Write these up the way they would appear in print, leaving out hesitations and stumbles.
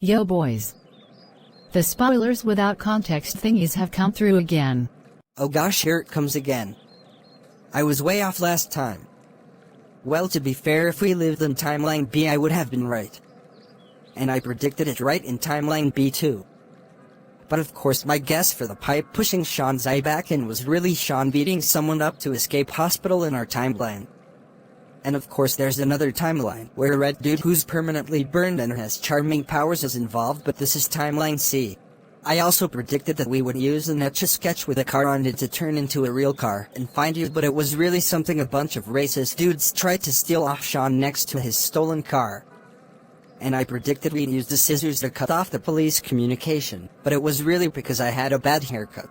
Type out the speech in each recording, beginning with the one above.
Yo boys. The spoilers without context thingies have come through again. Oh gosh, here it comes again. I was way off last time. Well, to be fair, if we lived in Timeline B I would have been right. And I predicted it right in Timeline B too. But of course my guess for the pipe pushing Sean's eye back in was really Sean beating someone up to escape hospital in our timeline. And of course there's another timeline where a red dude who's permanently burned and has charming powers is involved, but this is Timeline C. I also predicted that we would use an Etch-a-Sketch with a car on it to turn into a real car and find you, but it was really something a bunch of racist dudes tried to steal off Sean next to his stolen car. And I predicted we'd use the scissors to cut off the police communication, but it was really because I had a bad haircut.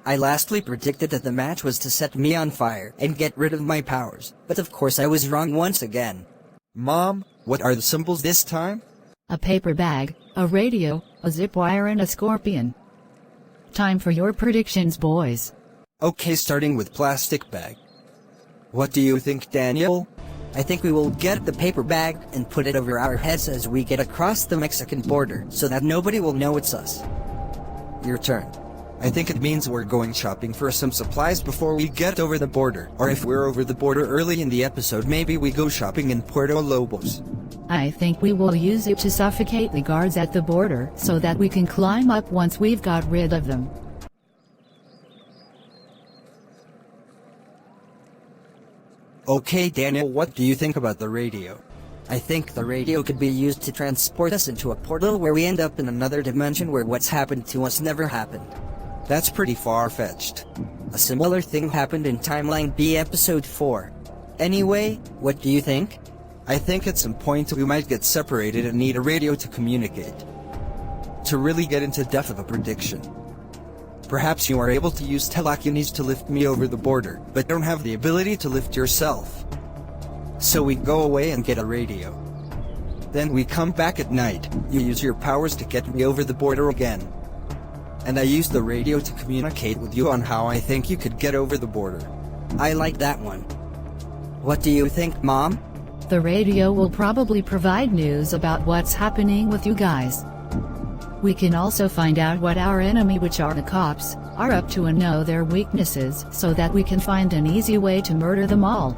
I lastly predicted that the match was to set me on fire and get rid of my powers, but of course I was wrong once again. Mom, what are the symbols this time? A paper bag, a radio, a zip wire and a scorpion. Time for your predictions, boys. Okay, starting with plastic bag. What do you think, Daniel? I think we will get the paper bag and put it over our heads as we get across the Mexican border so that nobody will know it's us. Your turn. I think it means we're going shopping for some supplies before we get over the border. Or if we're over the border early in the episode, maybe we go shopping in Puerto Lobos. I think we will use it to suffocate the guards at the border so that we can climb up once we've got rid of them. Okay, Daniel, what do you think about the radio? I think the radio could be used to transport us into a portal where we end up in another dimension where what's happened to us never happened. That's pretty far-fetched. A similar thing happened in Timeline B Episode 4. Anyway, what do you think? I think at some point we might get separated and need a radio to communicate. To really get into depth of a prediction. Perhaps you are able to use telekinesis to lift me over the border, but don't have the ability to lift yourself. So we go away and get a radio. Then we come back at night, you use your powers to get me over the border again. And I use the radio to communicate with you on how I think you could get over the border. I like that one. What do you think, Mom? The radio will probably provide news about what's happening with you guys. We can also find out what our enemy, which are the cops, are up to and know their weaknesses so that we can find an easy way to murder them all.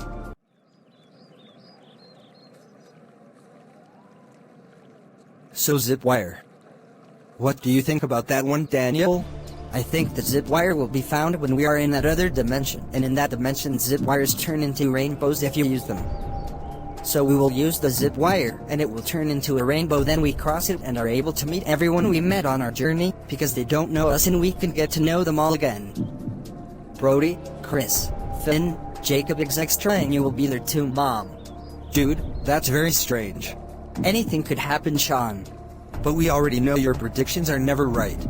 So zip wire. What do you think about that one, Daniel? I think the zip wire will be found when we are in that other dimension, and in that dimension zip wires turn into rainbows if you use them. So we will use the zip wire, and it will turn into a rainbow, then we cross it and are able to meet everyone we met on our journey, because they don't know us and we can get to know them all again. Brody, Chris, Finn, Jacob etc, and you will be there too, Mom. Dude, that's very strange. Anything could happen, Sean. But we already know your predictions are never right.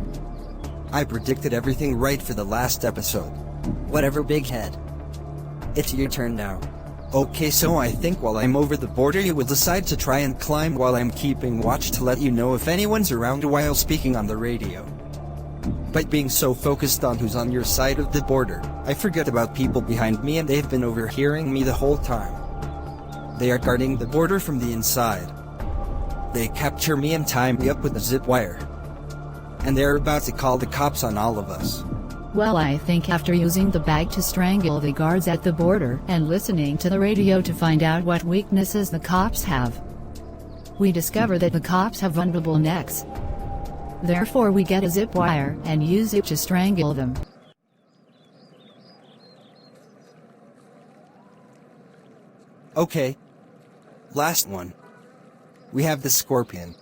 I predicted everything right for the last episode. Whatever, big head. It's your turn now. Okay, so I think while I'm over the border you will decide to try and climb while I'm keeping watch to let you know if anyone's around while speaking on the radio. But being so focused on who's on your side of the border, I forget about people behind me, and they've been overhearing me the whole time. They are guarding the border from the inside. They capture me and tie me up with a zip wire. And they're about to call the cops on all of us. Well, I think after using the bag to strangle the guards at the border and listening to the radio to find out what weaknesses the cops have, we discover that the cops have vulnerable necks. Therefore we get a zip wire and use it to strangle them. Okay. Last one. We have the scorpion.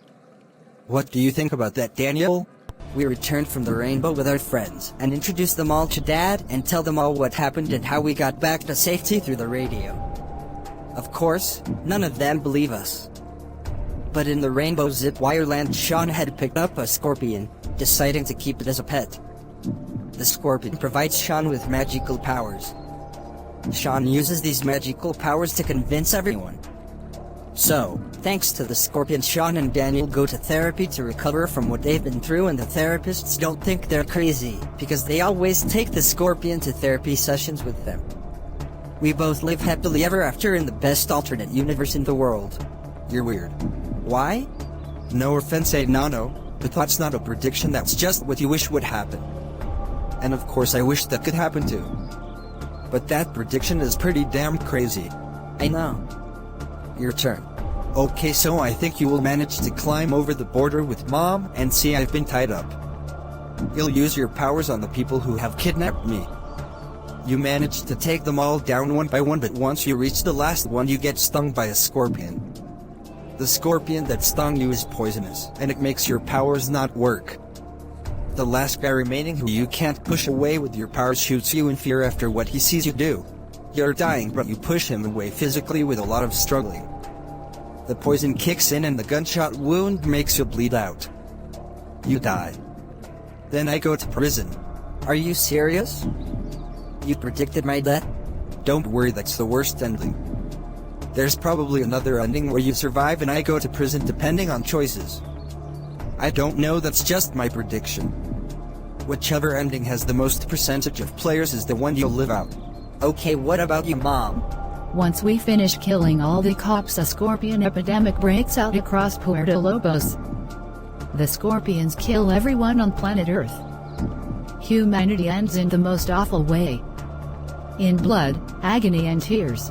What do you think about that, Daniel? We returned from the rainbow with our friends and introduced them all to Dad and tell them all what happened and how we got back to safety through the radio. Of course, none of them believe us. But in the rainbow zip wire land, Sean had picked up a scorpion, deciding to keep it as a pet. The scorpion provides Sean with magical powers. Sean uses these magical powers to convince everyone. So, thanks to the scorpion, Sean and Daniel go to therapy to recover from what they've been through, and the therapists don't think they're crazy, because they always take the scorpion to therapy sessions with them. We both live happily ever after in the best alternate universe in the world. You're weird. Why? No offense, Nano, but that's not a prediction, that's just what you wish would happen. And of course I wish that could happen too. But that prediction is pretty damn crazy. I know. Your turn. Okay, so I think you will manage to climb over the border with Mom and see I've been tied up. You'll use your powers on the people who have kidnapped me. You manage to take them all down one by one, but once you reach the last one you get stung by a scorpion. The scorpion that stung you is poisonous, and it makes your powers not work. The last guy remaining who you can't push away with your powers shoots you in fear after what he sees you do. You're dying, but you push him away physically with a lot of struggling. The poison kicks in and the gunshot wound makes you bleed out. You die. Then I go to prison. Are you serious? You predicted my death? Don't worry, that's the worst ending. There's probably another ending where you survive and I go to prison depending on choices. I don't know, that's just my prediction. Whichever ending has the most percentage of players is the one you'll live out. Okay, what about you, Mom? Once we finish killing all the cops, a scorpion epidemic breaks out across Puerto Lobos. The scorpions kill everyone on planet Earth. Humanity ends in the most awful way. In blood, agony and tears.